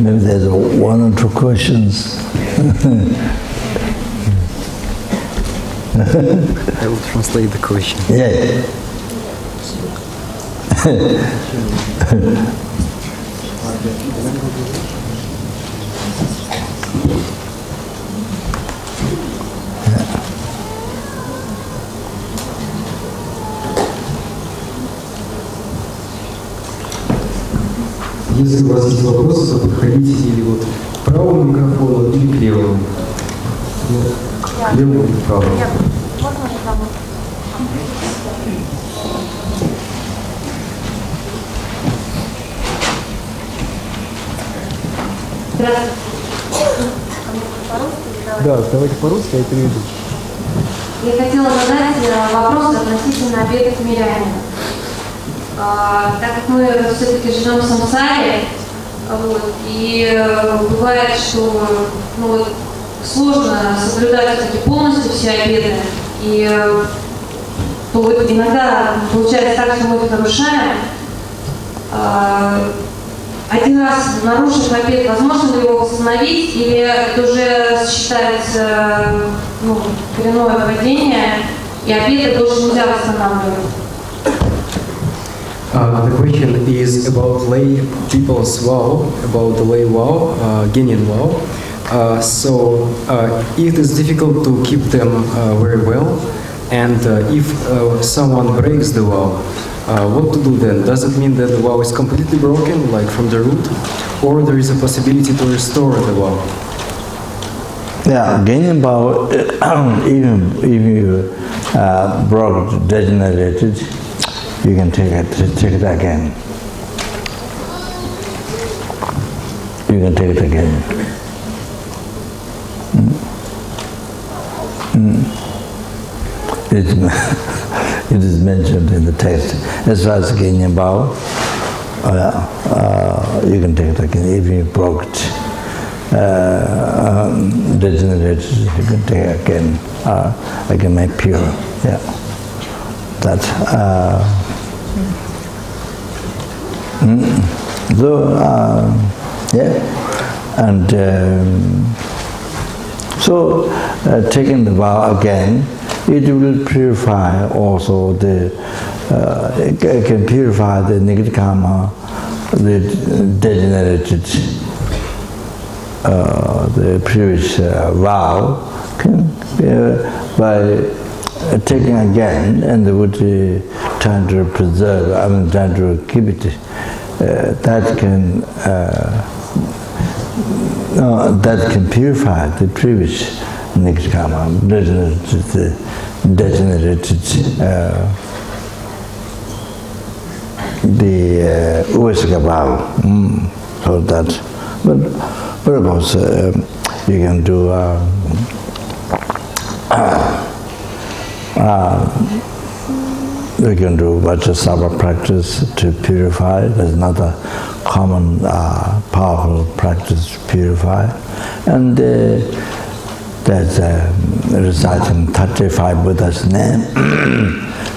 Maybe there's one or two questions. I will translate the question. Yeah. Если у вас есть вопросы, то подходите или вот к правому микрофону, или к левому. Левому или правому. Здравствуйте. Да, давайте по-русски, я переведу. Я хотела задать вопрос относительно обетов мирянина. Так как мы все-таки живем в самсаре, и бывает, что сложно соблюдать все-таки полностью все обеты, и иногда получается так, что мы их нарушаем. Один раз нарушив обет, возможно ли его восстановить, или это уже считается коренное поведение, и обеты тоже нельзя восстанавливать? The question is about lay people's vow, about the lay vow, Genyan vow. So it is difficult to keep them very well, and if someone breaks the vow, what to do then? Does it mean that the vow is completely broken, like from the root, or there is a possibility to restore the vow? Yeah, Genyan vow, even if you broke, degenerated, you can take it again. You can take it again. It is mentioned in the text. As far as Genyan vow, you can take it again. If you broke it, degenerated, you can take it again. I can make pure. Yeah. That. And so taking the vow again, it will purify also it can purify the negative karma, the degenerated, the previous vow, by taking again, and would trying to preserve, trying to keep it, that can purify the previous negative karma, degenerated the Uvasika vow. So that, but of course you can do we can do Vajrasattva practice to purify. There's another common powerful practice to purify. And there's reciting 35 Buddha's name.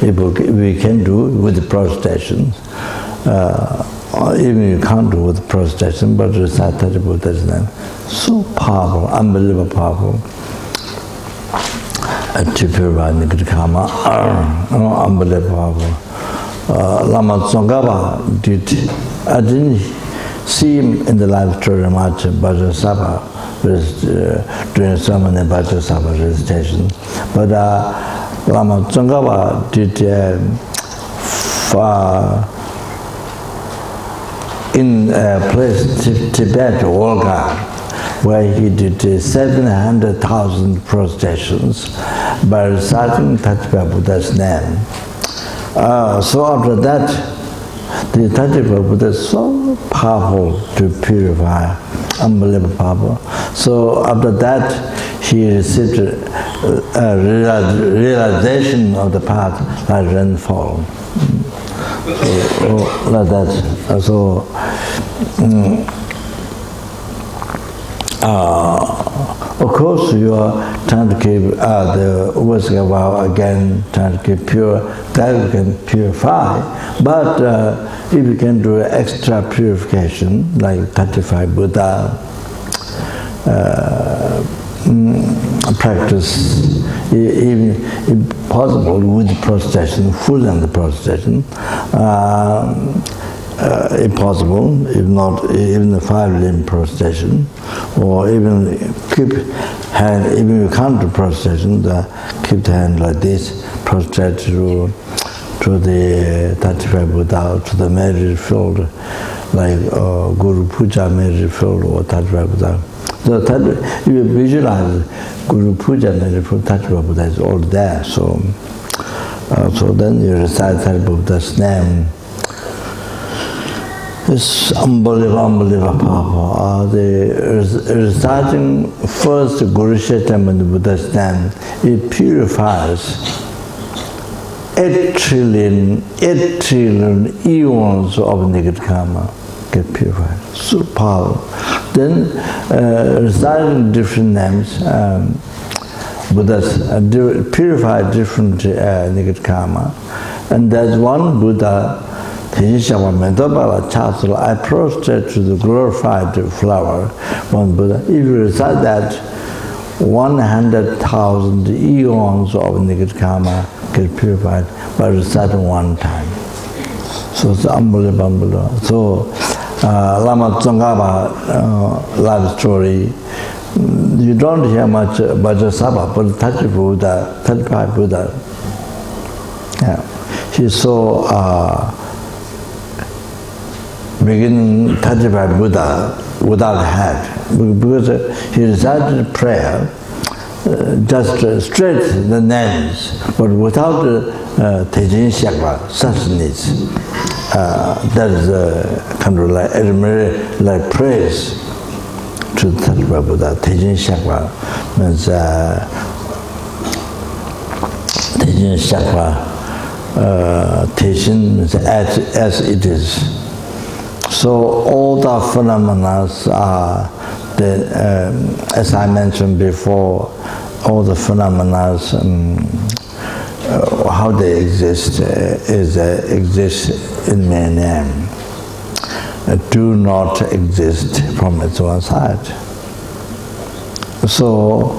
We can do with the prostration. Even you can't do with the prostration, but recite 30 Buddha's name. So powerful, unbelievable powerful. To purify negative karma, unbelievable. Lama Tsongkhapa I didn't see him in the life story much, Vajrasattva, doing so many Vajrasattva recitation. But Lama Tsongkhapa did in a place, Tibet, Olga, where he did 700,000 prostrations by reciting 35 Buddha's name. So after that, the 35 Buddha is so powerful to purify, unbelievable powerful. So after that, he received a realization of the path like rainfall. So like that. So Of course, you are trying to keep the Upasaka vow again, trying to keep pure, that you can purify. But if you can do extra purification, like 35 Buddha, practice, even if possible, with prostration, full and prostration, if possible, if not, even the 5-limb prostration, or even keep hand, even if you can't do prostration, keep the hand like this, prostrate to the 35 Buddha, to the marriage field, like Guru Puja marriage field or 35 Buddha. So if you visualize Guru Puja marriage field, 35 Buddha is all there. So then you recite 35 Buddha's name. It's unbelievable powerful. Reciting first Guru Shetam and the Buddha's name, it purifies 8 trillion eons of negative karma get purified. So powerful. Then reciting different names, Buddhas purify different negative karma. And there's one Buddha, I prostrate to the glorified flower, one Buddha. If you recite that, 100,000 eons of negative karma get purified by reciting one time. So it's unbelievable. So Lama Tsongkhapa life story, you don't hear much Vajrasattva, but 35 Buddha. Yeah. He saw beginning 35 Buddha without head, because he recited prayer, just straight the names, but without Tejin Shakva, such needs. That is kind of like praise to the 35 Buddha. Tejin Shakva means Tejin Shakva, Tejin means as it is. So all the phenomena are, as I mentioned before, all the phenomena, how they exist, exist in my name, do not exist from its own side. So,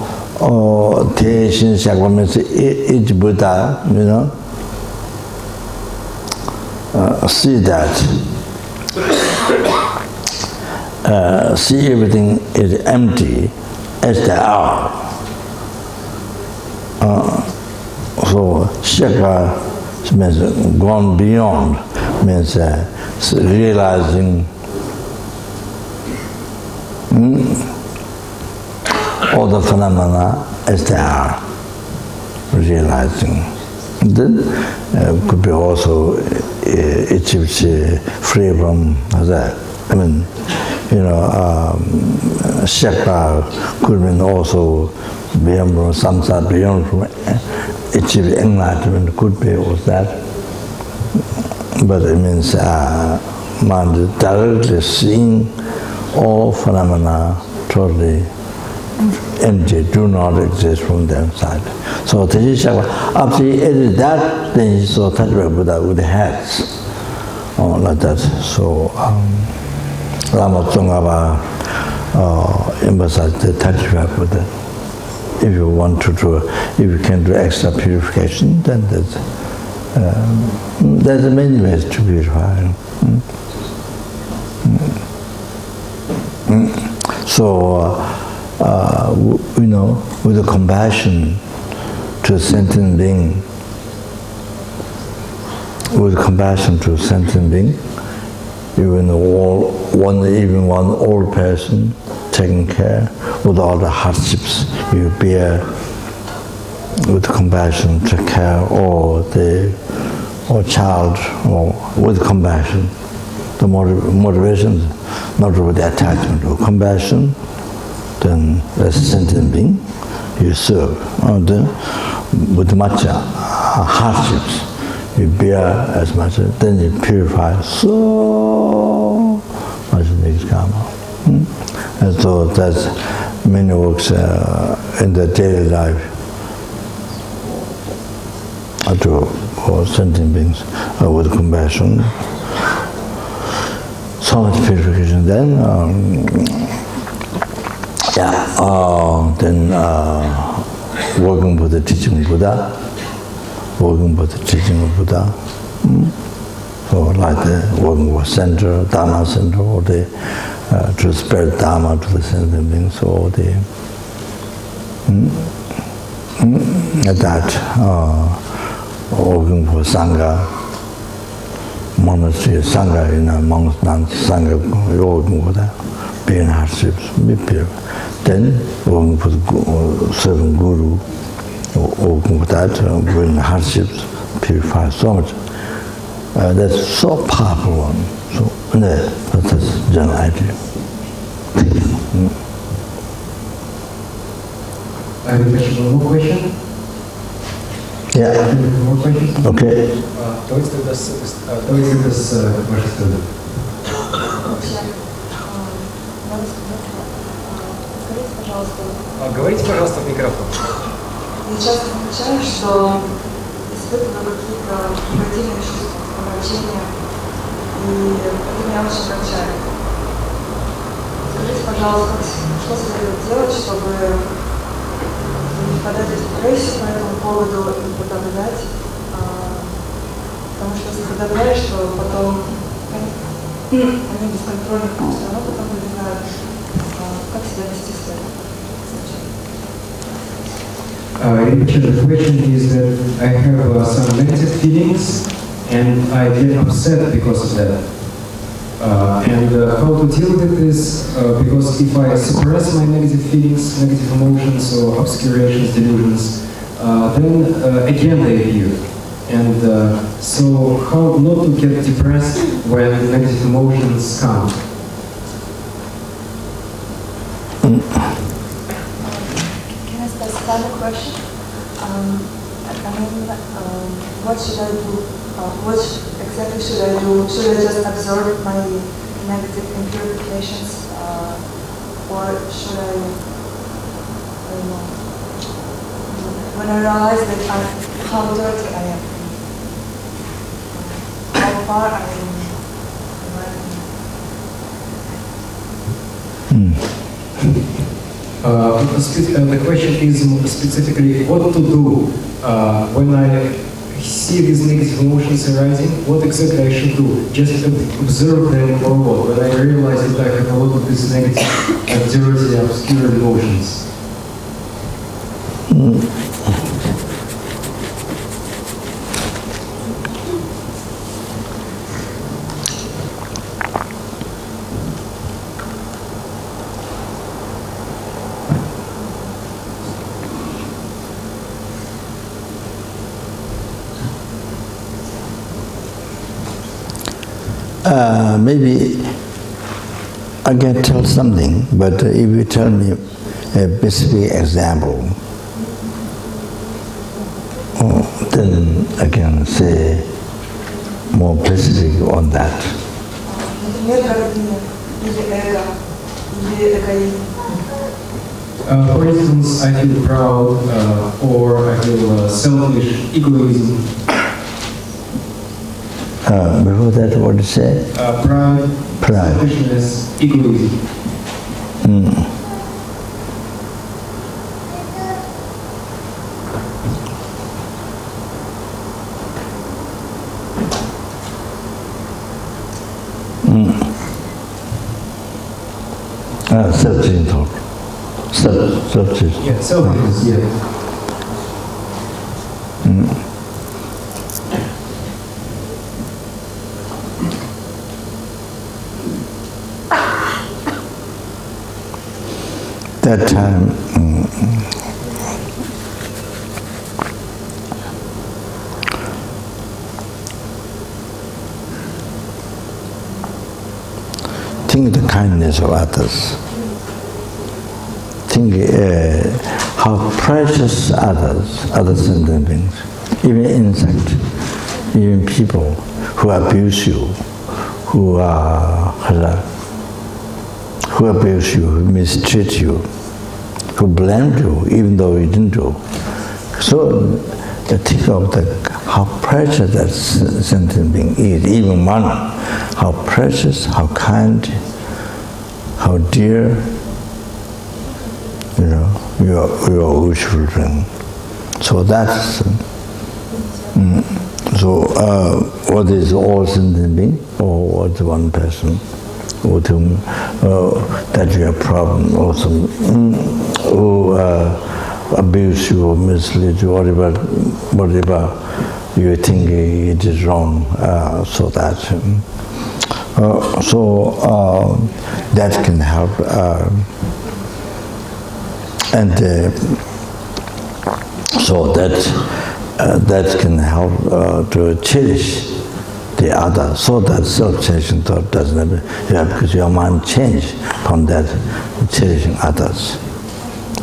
Teishin Shakwa means each Buddha, see that. See everything is empty as they are. So Shakya means gone beyond, means realizing all the phenomena as they are, realizing. Then could be also achieved free from that. I mean, Shakya could mean also beyond from samsara, beyond from achieve enlightenment, could be also that. But it means man directly seeing all phenomena totally empty, do not exist from their side. So Tejin Shakya, after he added that, then he saw 35 Buddha with heads, like that. So Lama Tsongkhapa emphasized the 35 Buddha. If you want to do, if you can do extra purification, then there's many ways to purify. So, with the compassion to sentient being, even one old person taking care with all the hardships you bear, with compassion, take care, or child, or with compassion, the motivation, not with the attachment, with compassion, then as a sentient being, you serve. With much hardships, you bear as much, then you purify so much negative karma. And so that's many works in the daily life for sentient beings with compassion. So much purification. Then, working with the teaching of Buddha, So like the working with center, Dharma center, or the to spread Dharma to the sentient beings, or the working for Sangha, monastery, Sangha, monks, nuns, Sangha, working for that, being hardships, be pure. Then working for serving Guru, working for that, being hardships, purify so much. That's so powerful one. So that's the general idea. I have one more question. Yeah. More questions? Okay. Давайте тогда с вашей стороны. Говорите, пожалуйста, в микрофон. Я часто замечаю, что испытываю какие-то негативные чувства, омрачения, и это меня очень огорчает. Скажите, пожалуйста, что следует делать, чтобы не впадать в депрессию по этому поводу и подавлять? Потому что если подавляешь, то потом они бесконтрольны, все равно потом выбирают, как себя вести с этим. Rinpoche, the question is that I have some negative feelings and I get upset because of that. And how to deal with this? Because if I suppress my negative feelings, negative emotions or obscurations, delusions, then again they appear. And so how not to get depressed when negative emotions come? Final question. What should I do? What exactly should I do? Should I just absorb my negative impurifications, or should I don't know, when I realize that how dirty I am, how far I am. The question is specifically what to do when I see these negative emotions arising. What exactly I should do? Just observe them or what? When I realize that I have a lot of these negative, dirty, obscure emotions. Maybe I can tell something, but if you tell me a specific example, then I can say more specific on that. For instance, I feel proud or I feel selfish, egoism. Before that, what did you say? Pride, selfishness, egoism. Self-seeking thought. Self-seeking. Yeah, selfishness, yeah. That time, think the kindness of others. Think how precious other sentient beings, even insects, even people who abuse you, who abuse you, who mistreat you. could blame you even though you didn't do. So think of how precious that sentient being is, even one. How precious, how kind, how dear, your children. So that's what is all sentient being, or what's one person with whom that you have problem, or some who abuse you or mislead you, whatever you think it is wrong, so that that can help, so that can help to cherish the other, so that self-cherishing thought doesn't happen, because your mind changes from that cherishing others.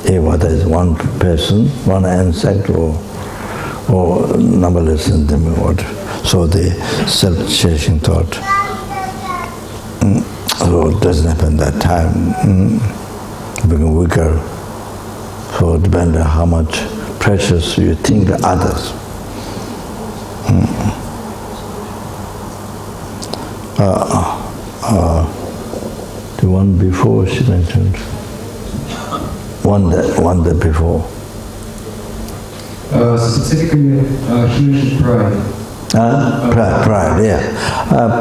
Whether it's one person, one insect, or numberless sentiment, so the self-cherishing thought so it doesn't happen that time, become weaker. So it depends on how much precious you think others. The one before she mentioned. One that before. Specifically, he mentioned pride. Pride, yeah.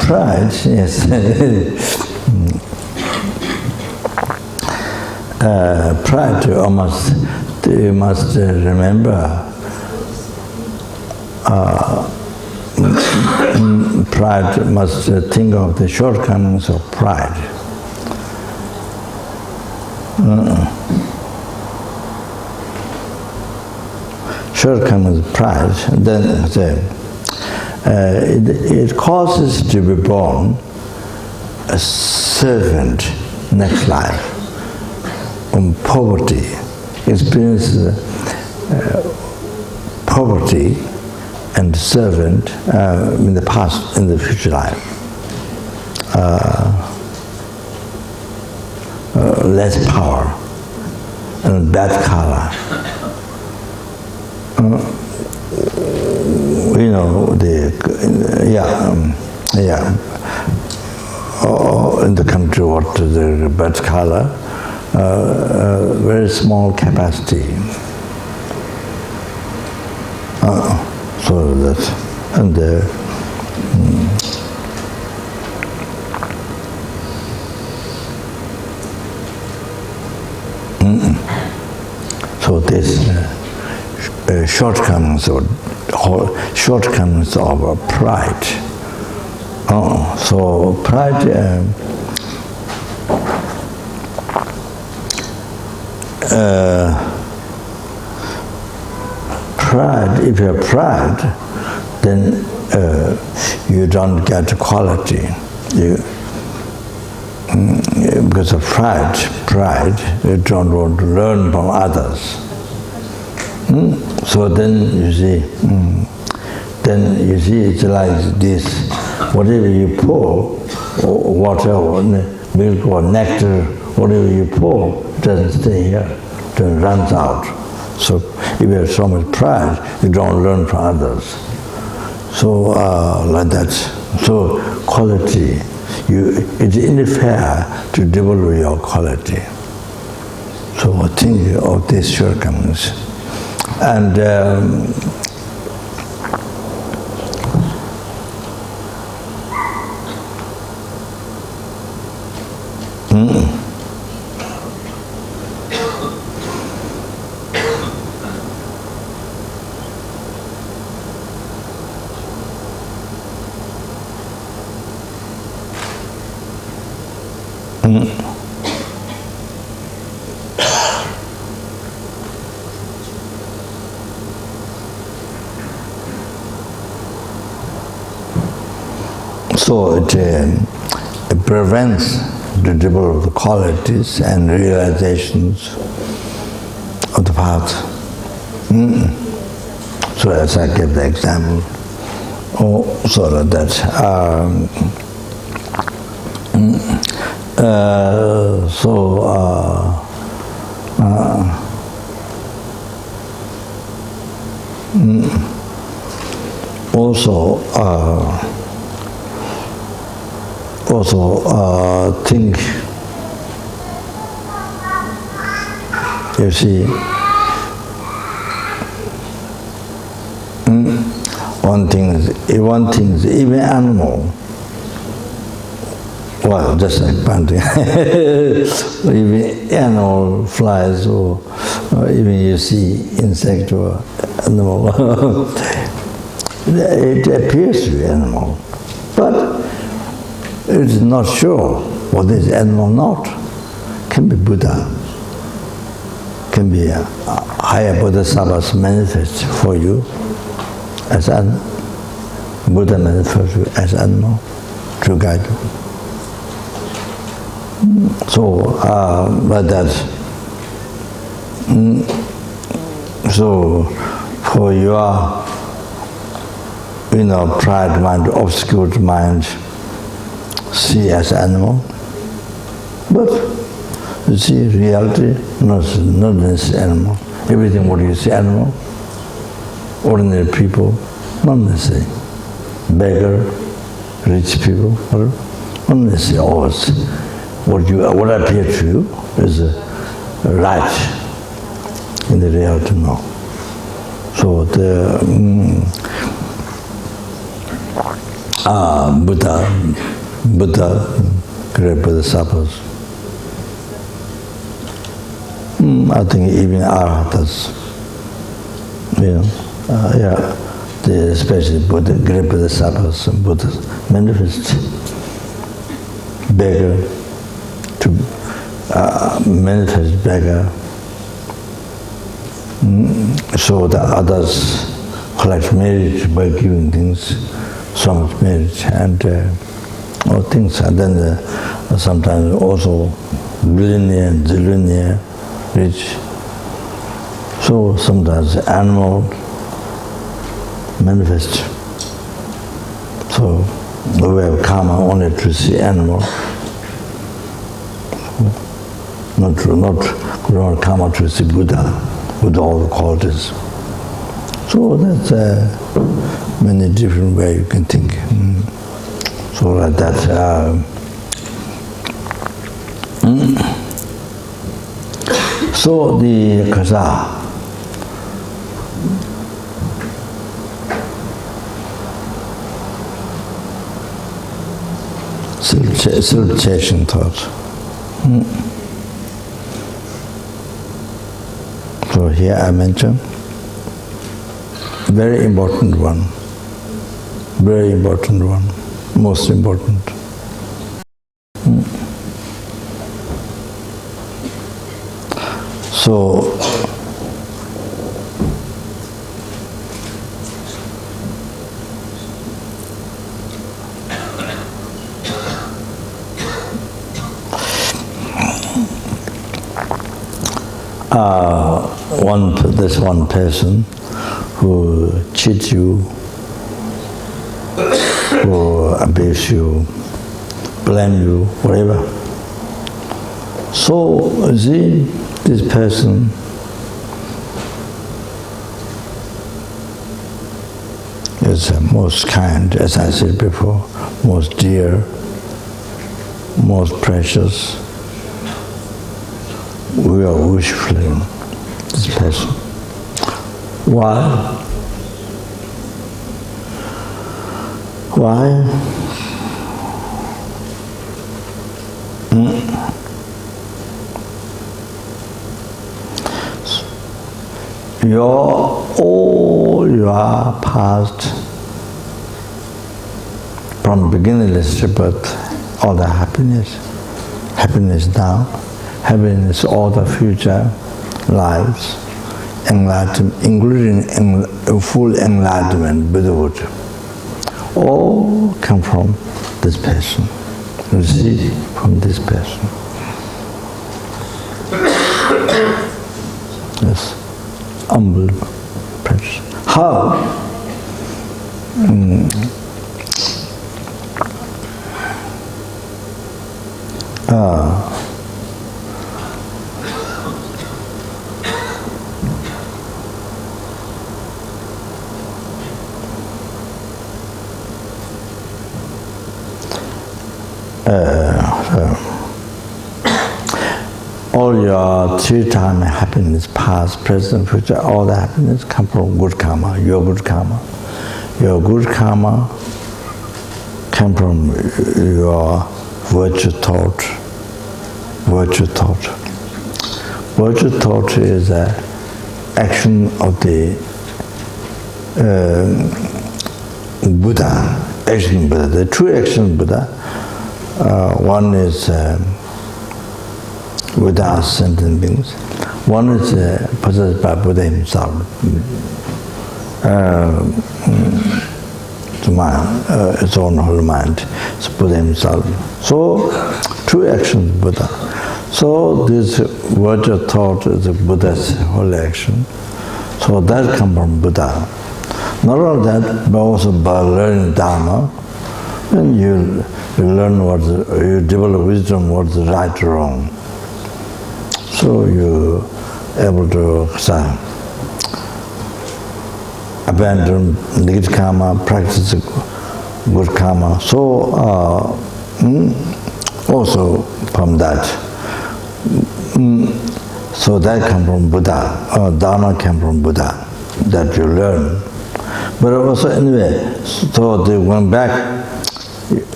Pride, yes. Pride, you must remember, pride must think of the shortcomings of pride. Shortcomings of pride, then it causes to be born a servant next life. Poverty, experiences poverty and servant in the past, in the future life. Less power and bad color. In the country, what the bad color, very small capacity. So that, and so this shortcomings of pride. So pride. Pride, if you have pride, then you don't get quality. Because of pride, you don't want to learn from others. So then you see, it's like this. Whatever you pour, water or milk or nectar, whatever you pour, doesn't stay here, it runs out. So if you have so much pride, you don't learn from others. So like that. So quality, it interferes to develop your quality. So think of these shortcomings. And so it prevents the development of the qualities and realizations of the path. So as I give the example, so that Also think, you see, one thing is even animal, well, just like planting, even animal, flies, or even you see insect or animal, it appears to be animal, but it's not sure what is animal not. Can be Buddha, can be a higher Bodhisattvas manifest for you as an Buddha manifest you as animal to guide you. So, but that, so for your, pride mind, obscure mind, see as animal, but you see reality, not necessarily animal. Everything what you see animal, ordinary people, not necessarily. Beggar, rich people, not necessarily always. What appears to you is right in the reality now. So the Buddha, great Bodhisattvas, I think even Arhatas, especially Buddha, great Bodhisattvas and Buddhas manifest beggar to manifest beggar, so that others collect merit by giving things, so much merit and all things, and then sometimes also billionaire, zillionaire, rich. So sometimes animal manifest. So we have karma only to see animal. Not karma to see Buddha with all the qualities. So that's many different ways you can think. So like that. So the kasa. Self-chasing thoughts. So here I mentioned very important one, most important. So this one person who cheats you, who abuse you, blame you, whatever. So see, this person is most kind, as I said before, most dear, most precious. We are worshiping this person. Why? All your past, from beginningless birth, all the happiness now, happiness all the future lives, enlightenment, including full enlightenment, Buddhahood, all come from this person, receive from this person. Yes, unbelievable, precious. How? all your three-time happiness, past, present, future, all the happiness come from good karma, your good karma. Your good karma come from your virtue thought. Virtue thought. Virtue thought is an action of the Buddha, action Buddha. The true action Buddha, one is without sentient beings. One is possessed by Buddha himself. The mind, its own whole mind, it's Buddha himself. So, true action Buddha. So, this virtue thought is the Buddha's whole action. So, that comes from Buddha. Not only that, but also by learning Dharma, and you learn you develop wisdom what's right or wrong. So you're able to abandon negative karma, practice good karma. So also from that, so that comes from Buddha. Dharma came from Buddha, that you learn. But also anyway, so they went back.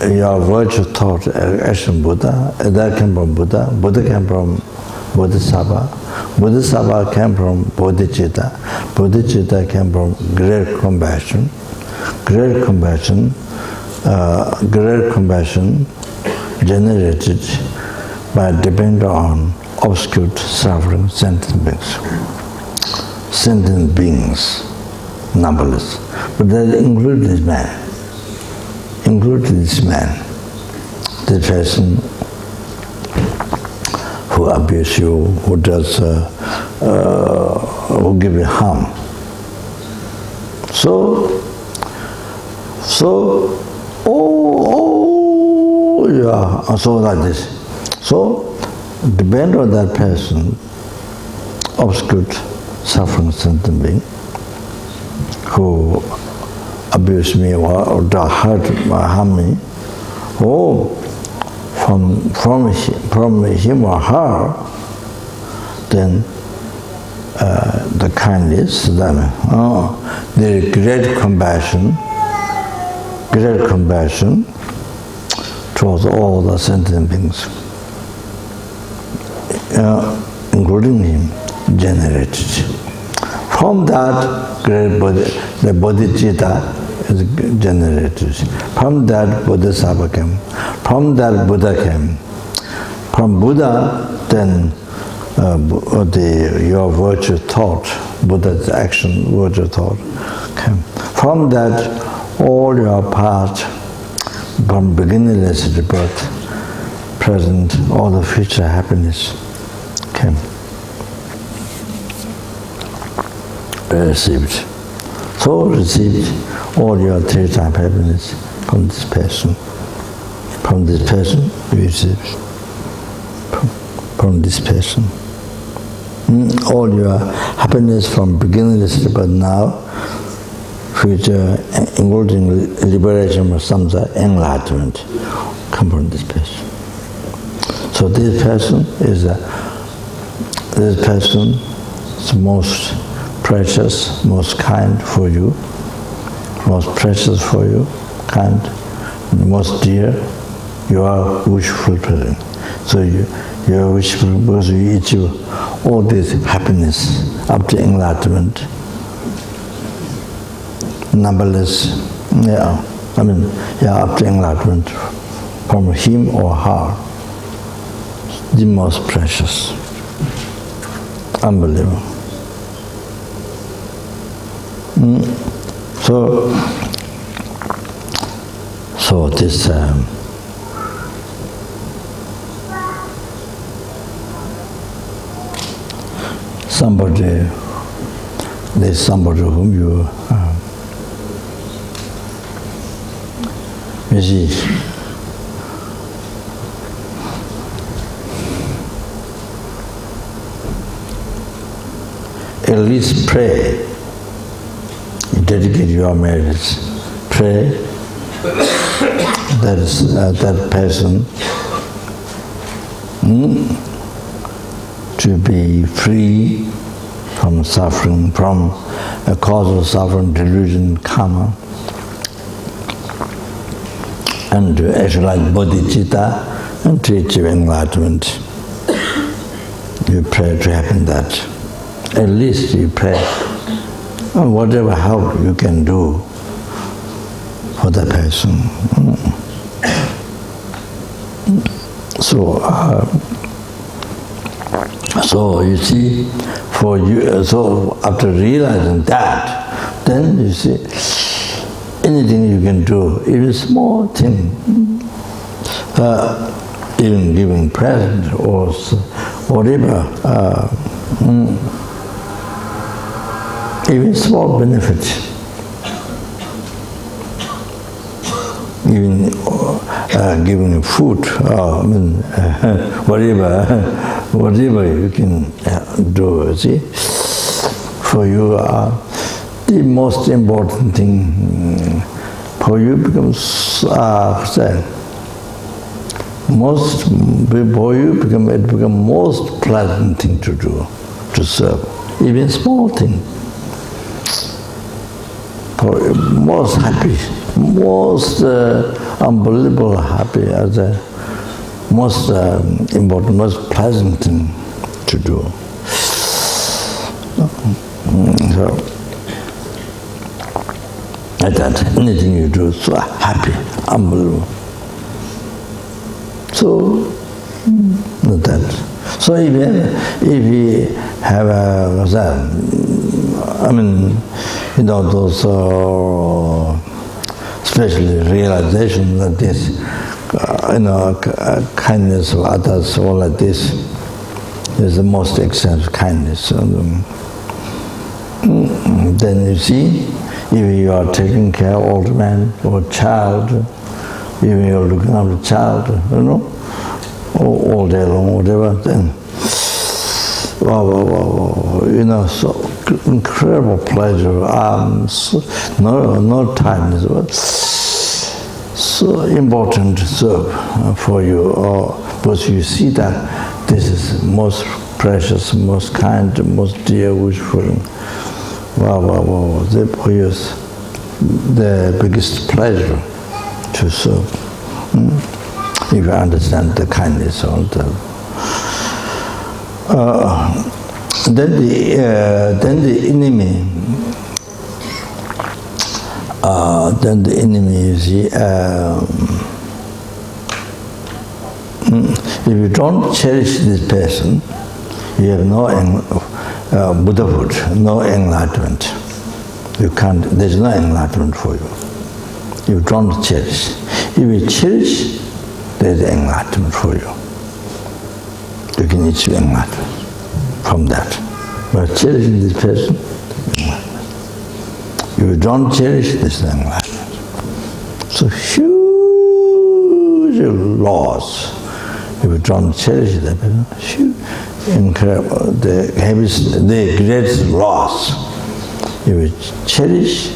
Your virtue thought, action Buddha, that came from Buddha. Buddha came from Bodhisattva. Bodhisattva came from Bodhicitta. Bodhicitta came from great compassion. Great compassion generated by depending on obscure suffering sentient beings. Sentient beings, numberless. But that includes this man. The person who abuse you, who does, who give you harm. So, yeah, so like this. So, depend on that person, obscure suffering sentient being, who abuse me or harm me, or from him or her, then the kindness, the great compassion towards all the sentient beings, including him, generated. From that great body, the bodhicitta is generated. From that Bodhisattva came. From that Buddha came. From Buddha, then your virtue thought, Buddha's action, virtue thought came. From that, all your past, from beginningless birth, present, all the future happiness came. Received. So received all your three-time happiness from this person. From this person, you receive from this person. All your happiness from beginningless but now, future, including liberation from samsara, enlightenment, come from this person. So this person is most precious, most kind for you, most precious for you, kind, most dear. You are wish fulfilling. So you are wish fulfilling because you achieve all this happiness up to enlightenment. Numberless, up to enlightenment from him or her, the most precious. Unbelievable. So this there's somebody whom you see. At least pray. Dedicate your marriage. Pray that person to be free from suffering, from a cause of suffering, delusion, karma, and to actualize bodhicitta and to achieve enlightenment. You pray to happen that. At least you pray. And whatever help you can do for the person. So you see, for you, so after realizing that, then you see, anything you can do, even small thing, even giving present or whatever, even small benefit, even giving food, whatever you can do, see, for you the most important thing for you becomes it becomes most pleasant thing to do, to serve, even small thing. For most happy, most unbelievable happy, as a most important, most pleasant thing to do. So, like that, anything you do, so happy, unbelievable. So, like that. So if we have those especially realization that this, kindness of others, all like this, is the most extensive kindness. Then you see, if you are taking care of old man or child, even you are looking after the child, all day long, whatever, then, so incredible pleasure, no time is so important to serve for you, because you see that this is most precious, most kind, most dear, wishful. Therefore, is the biggest pleasure to serve. If you understand the kindness of the then the enemy, you see, if you don't cherish this person, you have no Buddhahood, no enlightenment. You can't. There's no enlightenment for you. You don't cherish. If you cherish, there's enlightenment for you. You can achieve enlightenment from that. By cherishing this person, enlightenment. If you don't cherish, this enlightenment. So huge loss. If you don't cherish that person, huge, incredible, the greatest loss. If you cherish,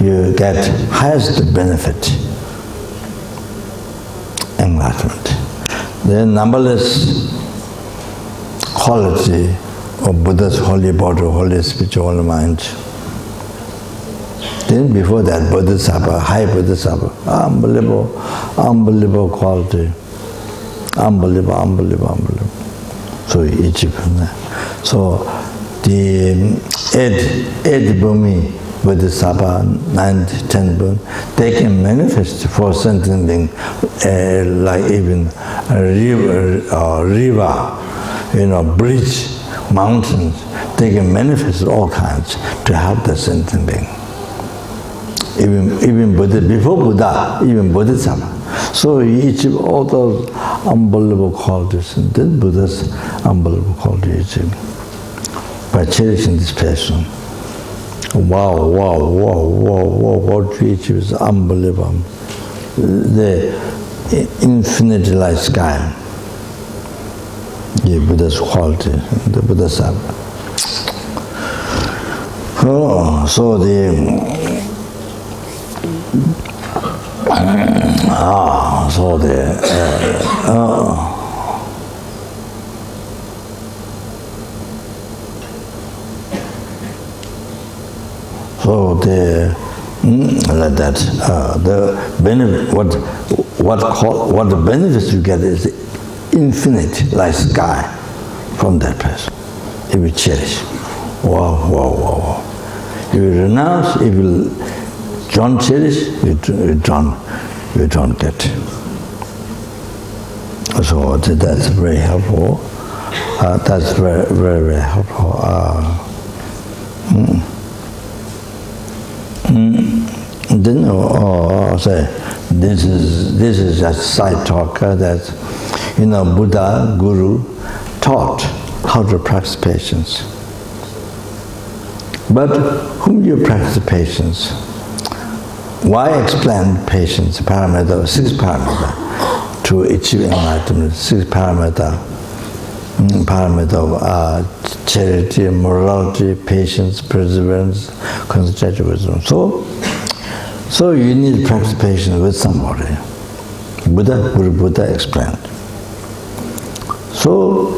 you get highest benefit, enlightenment. There are numberless quality of Buddha's holy body, holy spiritual mind. Then before that, Bodhisattva, high Bodhisattva, unbelievable quality, unbelievable. So each from that. So the eight Bhumi Bodhisattva, 9th, 10th Bhumi, they can manifest for sentient being, like even a river, bridge, mountains. They can manifest all kinds to help the sentient being. Even Buddha, before Buddha, even Bodhisattva. So each of all those unbelievable qualities, and then Buddha's unbelievable qualities, by cherishing this person. Wow, what we achieve is unbelievable. The infinity like sky, the Buddha's quality, the Bodhisattva. So So like that, the benefit, what the benefits you get is infinite, like sky, from that person. If you cherish, wow. If you renounce, if you don't cherish, you don't get. So that's very helpful. That's very helpful. Then say this is a side talk that Buddha Guru taught how to practice patience. But whom do you practice patience? Why explain patience? Six parameter to achieve enlightenment. 6 parameter of charity, morality, patience, perseverance, concentrated wisdom. So you need to practice patience with somebody. Guru Buddha explained. So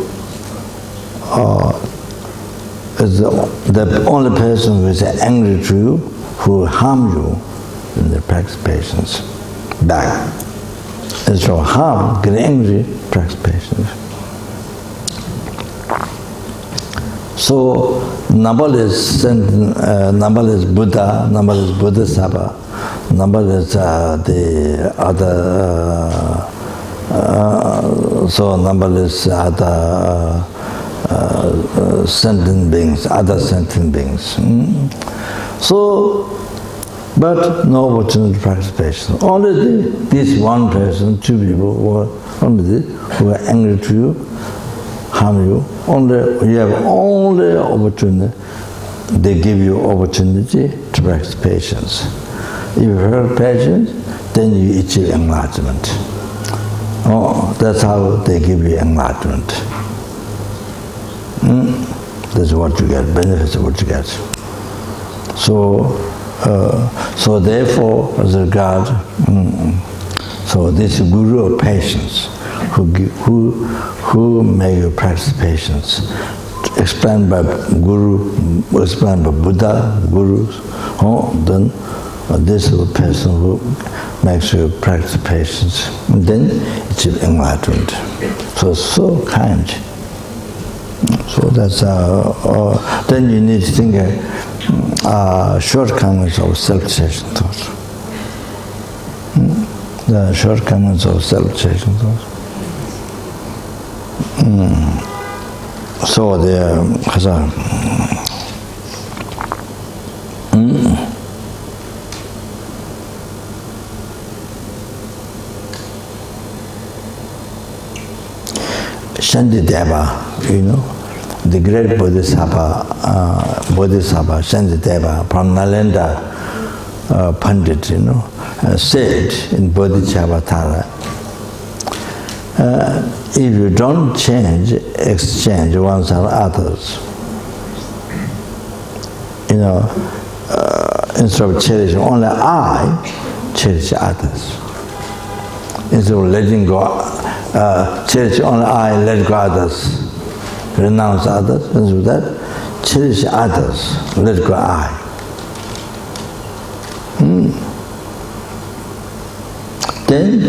the only person who is angry to you, who will harm you, then they practice patience back. Instead of harm, get angry, practice patience. So number is Buddha, number is Bodhisattva, number is the other. So number is other sentient beings, So, but no opportunity to practice patience. Only this one person, 2 people, who are angry to you, harm you. You have only opportunity. They give you opportunity to practice patience. If you have patience, then you achieve enlightenment. That's how they give you enlightenment. That's what you get, benefits of what you get. So therefore, as regard, so this Guru of patience, who make you practice patience, explained by Guru, explained by Buddha, Gurus, then this is a person who makes you practice patience, and then achieve enlightenment. So kind. So that's then you need to think shortcomings of self-chasing thoughts. The shortcomings of self-chasing thoughts. So Shantideva, the great Bodhisattva, Shantideva from Nalanda Pandit, said in Bodhisattva, if you don't exchange oneself others, instead of cherishing only I, cherish others. Instead of letting go, cherish only I, let go others, renounce others, instead of that, cherish others, let go I. Then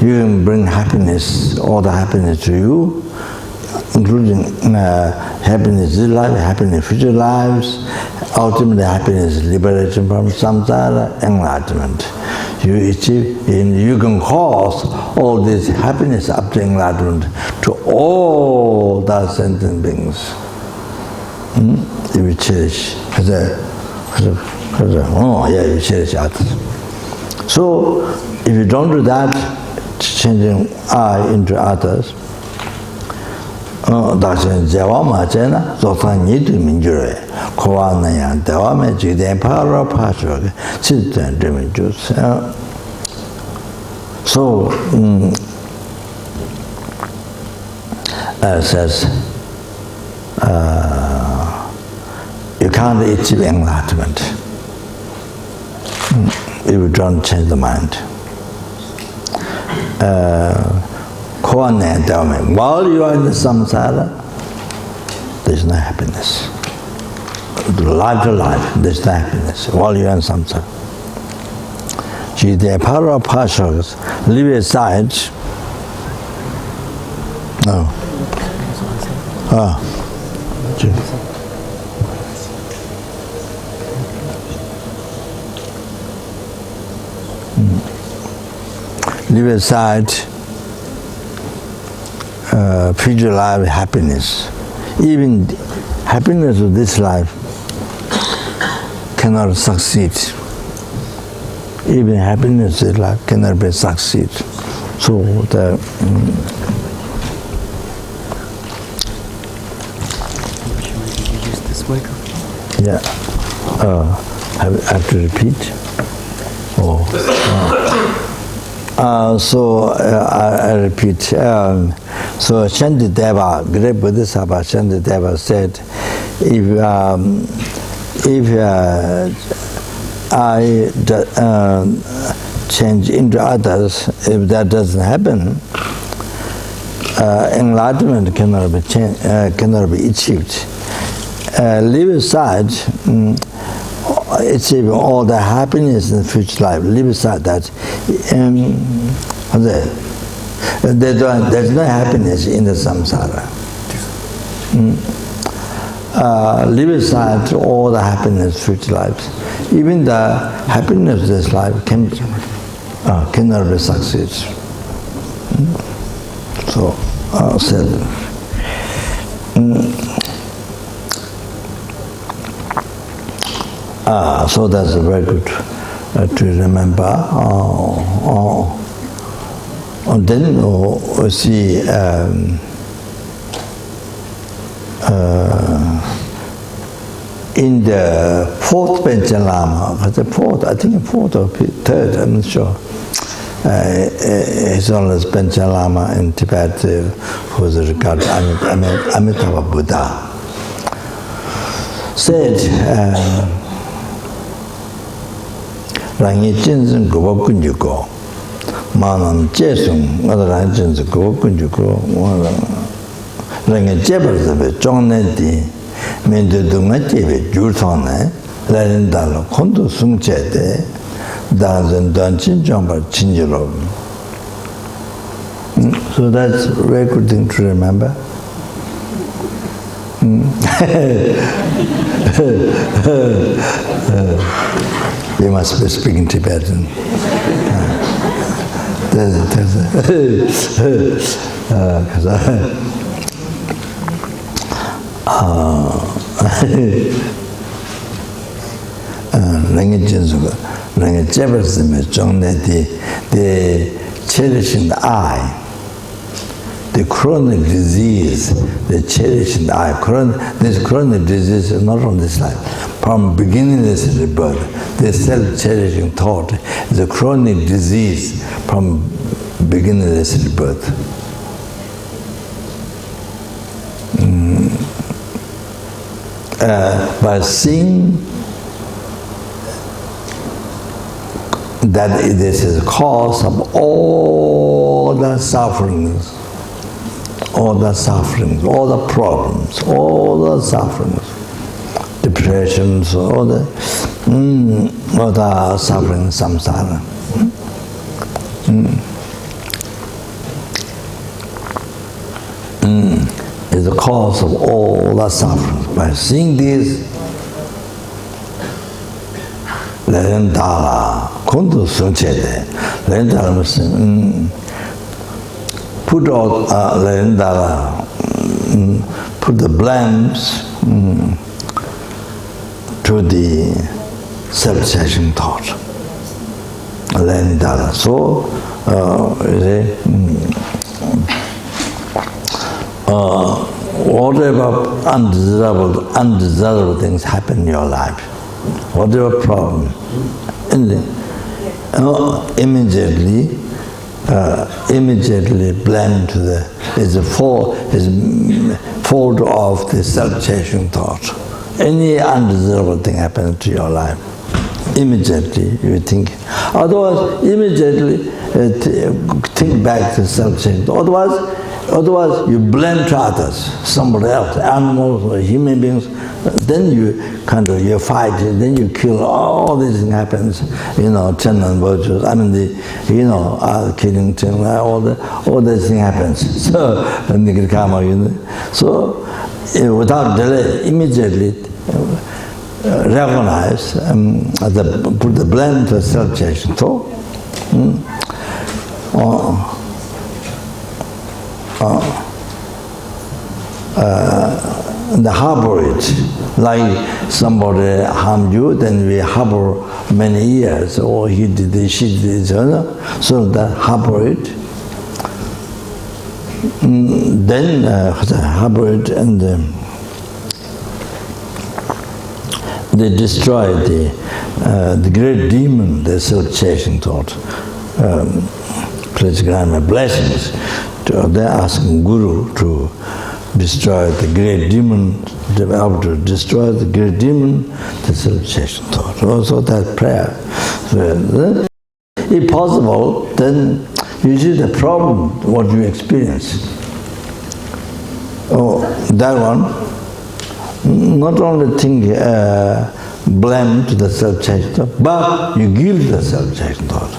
you can bring happiness, all the happiness to you, including happiness in life, happiness in future lives, ultimately happiness, liberation from samsara, enlightenment. You achieve, and you can cause all this happiness up to enlightenment to all the sentient beings. If you cherish, you cherish others. So, if you don't do that, changing I into others, 다시 제와마제나 조상이도 민주래 고아나야 대와메 지대 파로 파쇼 진짜 되면 좋어요. So says you can't achieve enlightenment if you don't change the mind. While you are in the samsara, there is no happiness. life to life, this is the happiness, while you're in samsara. See, the power of partials, leave aside. No. Leave aside future life happiness. Even happiness of this life cannot succeed. Even happiness of this life cannot be succeed. So the use this microphone. yeah, I have to repeat. So I repeat. So Shantideva, great Bodhisattva Shantideva said, if I change into others, if that doesn't happen, enlightenment cannot be achieved. Leave aside achieving all the happiness in the future life. Leave aside that. There's no happiness in the samsara. Leave aside all the happiness future lives. Even the happiness of this life cannot be succeed. So said. So that's very good to remember. And then we see in the fourth Panchen Lama, I think fourth or third, I'm not sure. His Holiness Panchen Lama in Tibet, who is regarded Amitabha Buddha, said, Rangi Jinsen Gubo Kunjuko, Manam Jesung, other Rangi Jinsen Gubo Kunjuko, Rangi Jebazabe, Jonedi, Mendu Dungajebe, Jurtone, Larindalo, Kondo Sungchede, Danzan Danchin Jomba Chinjiro. So that's a very good thing to remember. We must be speaking Tibetan. The cherishing the eye, the chronic disease, the cherishing the eye. This chronic disease is not on this life. From beginningless rebirth, the self-cherishing thought is a chronic disease from beginningless rebirth. By seeing that this is the cause of all the sufferings, all the problems, all the sufferings, depressions, all the suffering, samsara. Is the cause of all the suffering. By seeing this, Lerendala, Kundu Sunchede, Lerendala was put out Lerendala, put the blames to the self-cherishing thought. Lerendala. So, whatever undesirable things happen in your life, whatever problem, immediately blame to is a fault of the self-cherishing thought. Any undesirable thing happens to your life, immediately you think. Otherwise, immediately think back to self-cherishing. Otherwise, Otherwise, you blame to others, somebody else, animals or human beings. Then you you fight, then you kill. All these things happens. 10 virtues. I mean, killing, all these things happens. So negative karma. So without delay, immediately recognize put the blame to self-judgment. So. The harbor it, like somebody harmed you, then we harbor many years, or he did this, she did this, so that harbor it. Then harbor it, and they destroy the great demon, the self-chasing thought. Please grant my blessings. They're asking Guru to destroy the great demon, to destroy the great demon, the self-chasing thought. Also that prayer. So, if possible, then you see the problem, what you experience. Oh, that one, not only think blame to the self-chasing thought, but you give the self-chasing thought.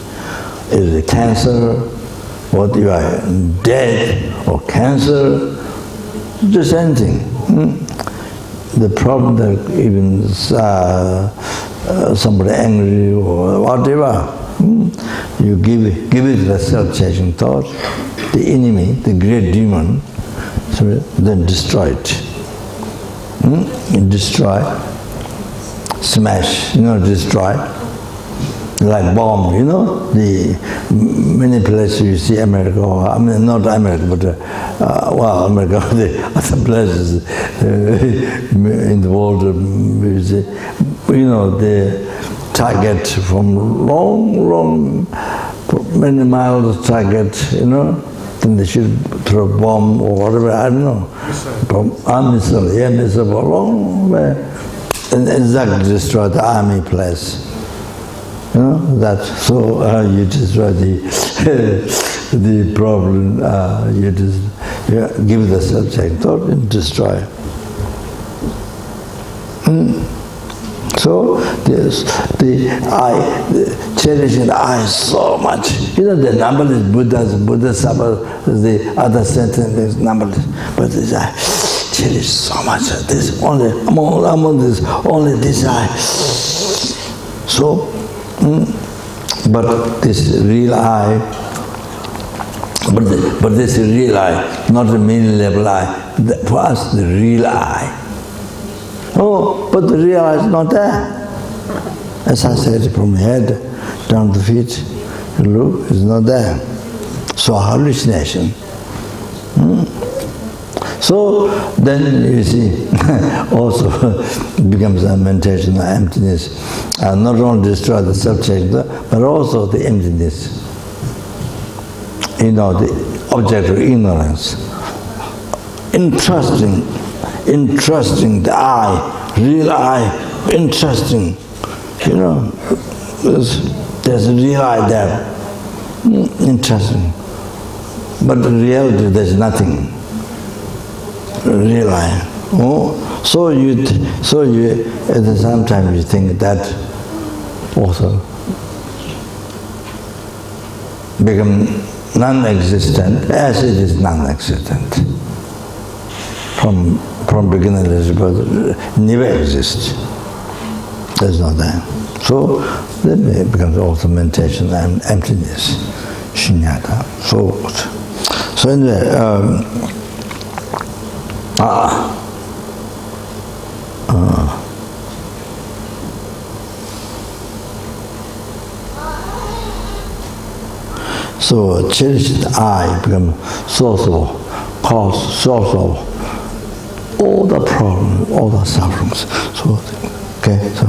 Is it cancer, what you are dead, or cancer, just anything. The problem that even somebody angry or whatever, you give it the self-chasing thought, the enemy, the great demon, so then destroy it. You destroy, smash, destroy. Like bomb, the many places you see America, I mean not America, but America, the other places in the world, you see, the target from long, many miles target, then they should throw a bomb or whatever, I don't know. Missile, missile, long way, and exactly destroy the army place. That so you destroy the problem. You just give the subject thought and destroy. So the cherishing the I so much. The numberless Buddha Sabbath, the other sentence numberless, but this I cherish so much. This only among this only this I. So. But this real I, but this is real I, not the mini level I. For us, the real I. Oh, but the real I is not there. As I said, from head down to feet, look, it's not there. So hallucination. So then you see, also becomes a meditation of emptiness. Not only destroy the subject, but also the emptiness. The object of ignorance. Entrusting the I, real I, entrusting. There's a real I there. Interesting. But in reality, there's nothing. Real I. So you at the same time you think that also become non-existent as it is non-existent. From beginningless birth, never exists. There's no that. So then it becomes also meditation and emptiness, shunyata. So anyway. So cherished I become source of cause, source of all the problems, all the sufferings. So, okay, so.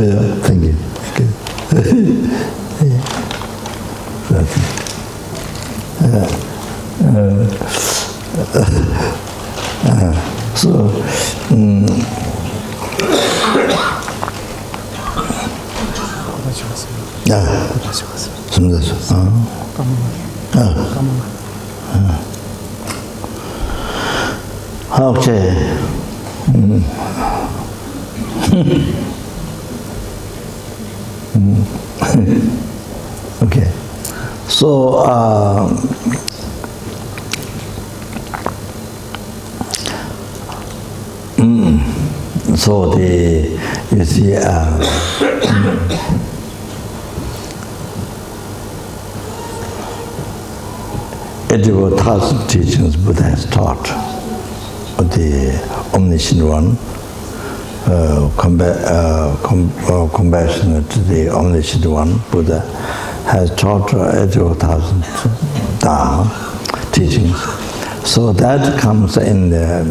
Yeah, thank you. Okay. So, Okay. Okay. So, so you see, edible thousand teachings Buddha has taught of the omniscient one, compassionate to the omniscient one. Buddha has taught edible thousand Dharma teachings. So that comes in the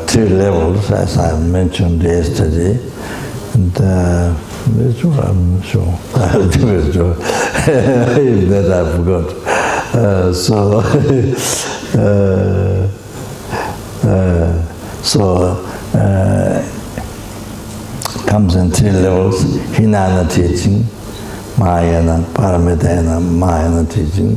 3 levels, as I mentioned yesterday. And I'm sure. That I forgot. Comes in 3 levels: Hinayana teaching, Mahayana, Paramitayana, Mahayana teaching,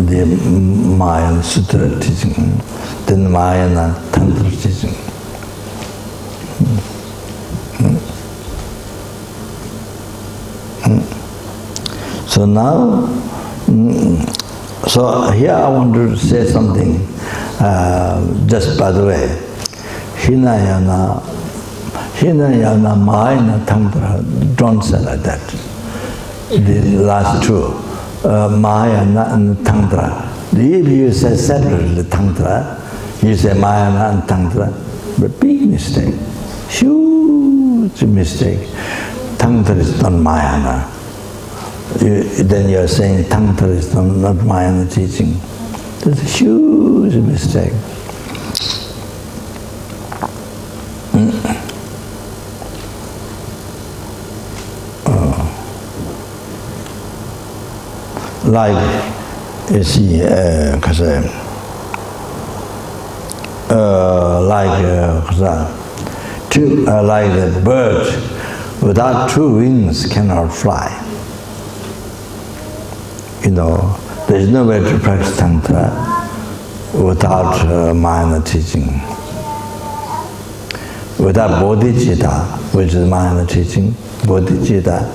the Mahayana Sutra teaching, then Mahayana Tantra teaching. So now, so here I want to say something, just by the way. Hinayana, Mahayana, Tantra, don't say like that. The last 2, Mahayana and Tantra. If you say separately Tantra, you say Mahayana and Tantra, but big mistake, huge mistake. Tantra is not Mahayana. Then you're saying Tantra is not Mahayana teaching. That's a huge mistake. Like you see, like the bird without 2 wings cannot fly. You know, there is no way to practice Tantra without Mahayana teaching. Without bodhicitta, which is Mahayana teaching, bodhicitta,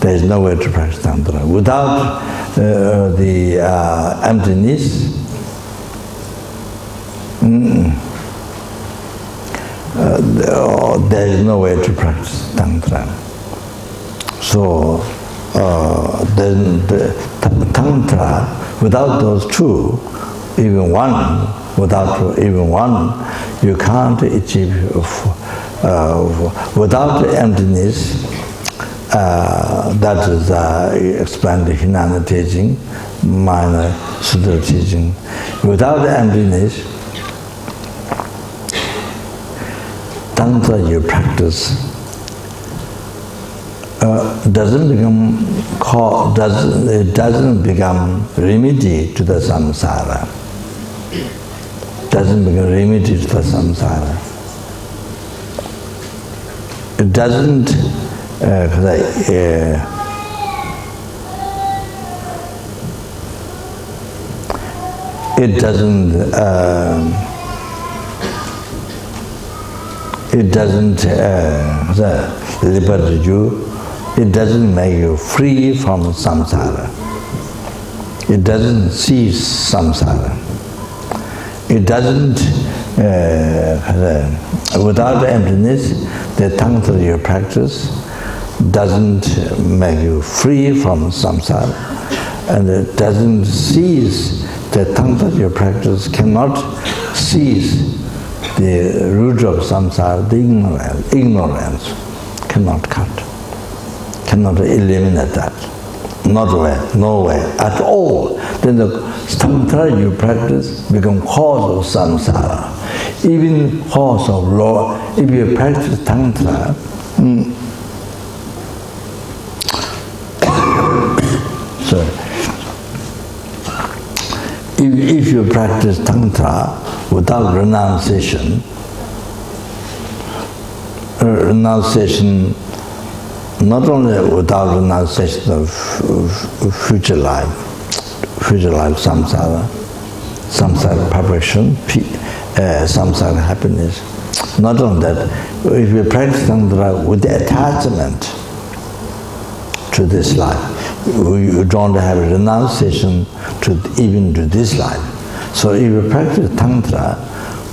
there is no way to practice Tantra. Without the emptiness, there is no way to practice Tantra. So, then the Tantra, without those 2, even one, without even one, you can't achieve, without the emptiness, that is explained in Hinayana teaching, Mahayana Sutra teaching. Without the emptiness, Tantra you practice doesn't become remedy to the samsara. Doesn't become remedy to the samsara. It doesn't liberate you. It doesn't make you free from samsara. It doesn't cease samsara. It doesn't, without the emptiness, the Tantra you practice doesn't make you free from samsara, and it doesn't cease, the Tantra you practice cannot cease the root of samsara, the ignorance cannot cut, cannot eliminate that. No way at all. Then the Tantra you practice become cause of samsara. Even cause of law, if you practice Tantra, if you practice Tantra without renunciation not only without renunciation of future life, samsara perfection, samsara happiness. Not only that, if you practice tantra with the attachment to this life, you don't have a renunciation even to this life. So if you practice tantra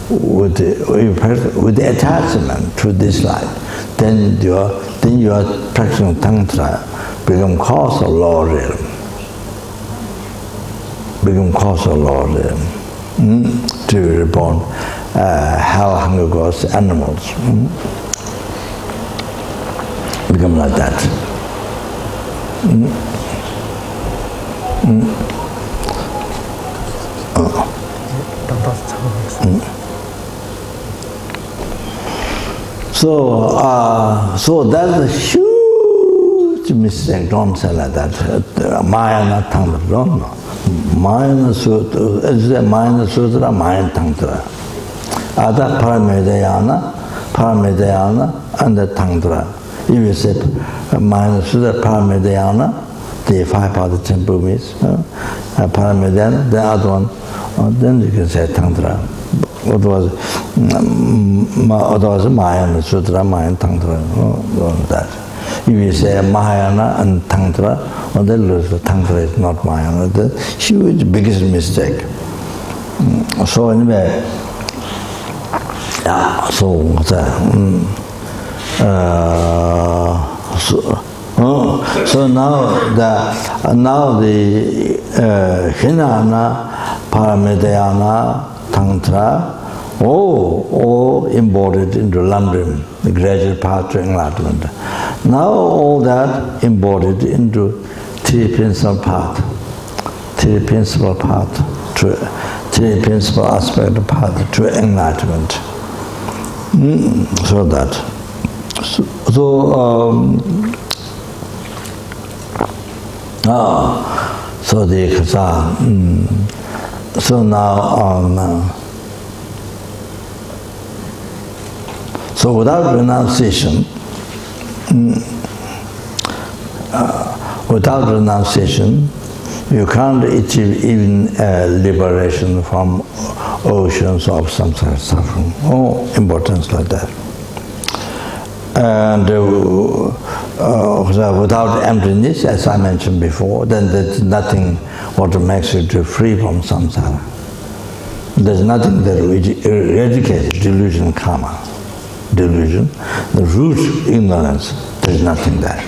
with the attachment to this life, then your practicing tantra become cause of lower realm. Become cause of lower realm. To be reborn, hell, hunger, ghosts, animals. Become like that. So that's a huge mistake. Don't say like that. Maya not tantra. Don't know. Maya sutra, Maya tantra. Ada paramedayana, and the tantra. If you say Maya sutra, paramedayana, the 5 part of temple means paramedayana, the other one, then you can say tantra. Otherwise, Mahayana Sutra, Mahayana Tantra, that. If you say Mahayana and Tantra, then Tantra is not Mahayana. That's a huge, biggest mistake. So anyway, so now the Hinana, Paramedayana, Tantra, all embodied into Lambrim, the gradual path to enlightenment. Now all that embodied into three principal aspect of path to enlightenment. So that. So the Kasa. So now. So without renunciation, you can't achieve even liberation from oceans of samsara suffering. Oh, importance like that. And without emptiness, as I mentioned before, then there's nothing what makes you free from samsara. There's nothing that eradicates delusion, karma. Delusion, the root ignorance, there's nothing there.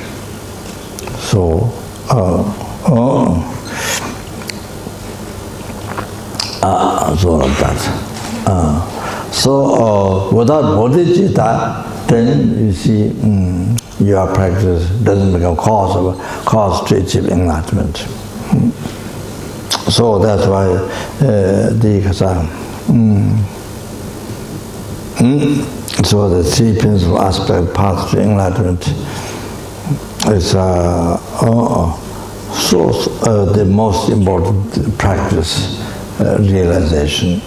So, so like that. Without bodhicitta, then you see your practice doesn't become cause to achieve enlightenment. So that's why so the three principal aspect path to enlightenment is the most important practice realization.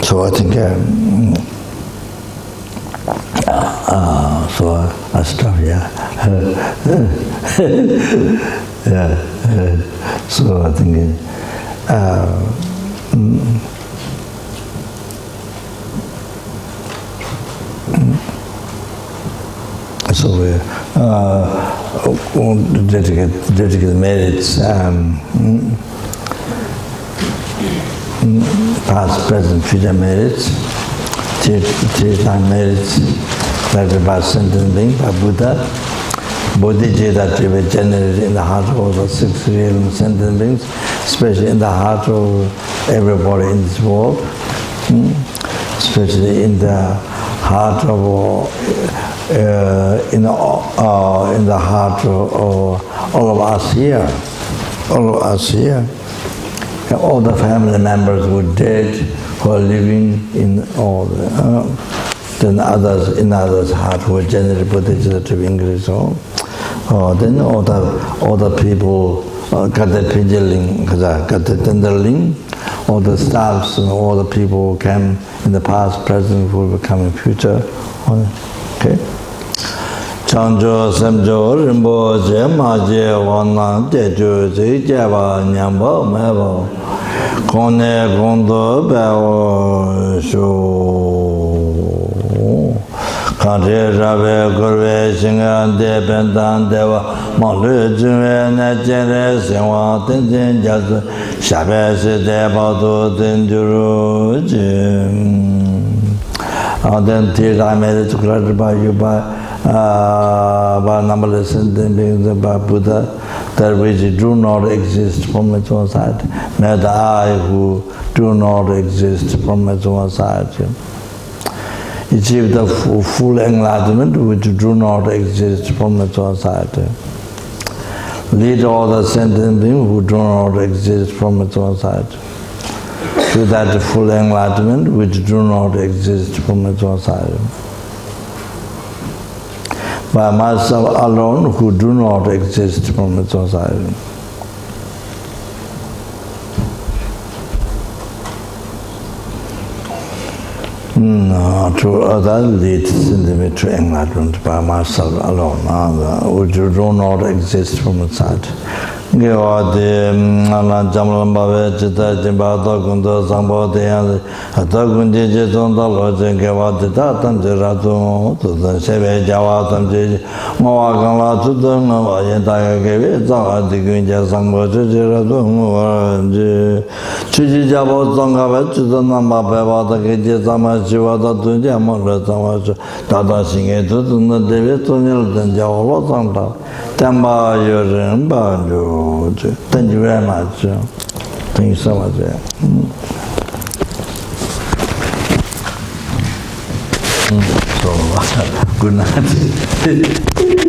So I think so I stop here. So I think so we dedicate merits, past, present, future merits, three-time merits, like by LZR by Buddha. Bodhicitta to be generated in the heart of all the 6 realm sentient beings, especially in the heart of everybody in this world, especially in the heart of in the heart of all of us here, and all the family members who are dead, who are living in all the, then others in others' heart who are generated bodhicitta to be increased. Then all the people, GandenTendarLing, all the staffs and all the people who came in the past, present, who will come in future. Okay. Chanjo Semjo Rinpoche Maje Wana Teju Java Nyambo Mebo Kone Gondo Bao Shu Kante Rabe Gurve Shingan De Bendan Deva Malu Junwe Najere Senwa Tenzin Jazu Shabe Se Deba Do Tenjuru Then Tira made to clarify you by numberless beings by Buddha, that which do not exist from its own side. May the I who do not exist from its own side achieve the full enlightenment which do not exist from its own side. Lead all the sentient beings who do not exist from its own side to that full enlightenment which do not exist from its own side. By myself alone who do not exist from its own side. To others leads me to enlightenment by myself alone, which do not exist from its side. Gevadi Jamal Bave Chita Jimbata Kundo Sambo Deyan Atakundi Jitonda Lojan Gevadi Tatan Jiratu to the Seve Javatam Ji Mawakala to the Navayanta Gave Zawa Digunja Sambo Jiratu Chiji Jabo Zangava to the Nama Bevata Giji Sama Jivata to Jamala Tamash Tata Singe to the David Tonil and Javolo Santa Tamba Yorin Banjo. Thank you very much. Thank you so much. So, good night.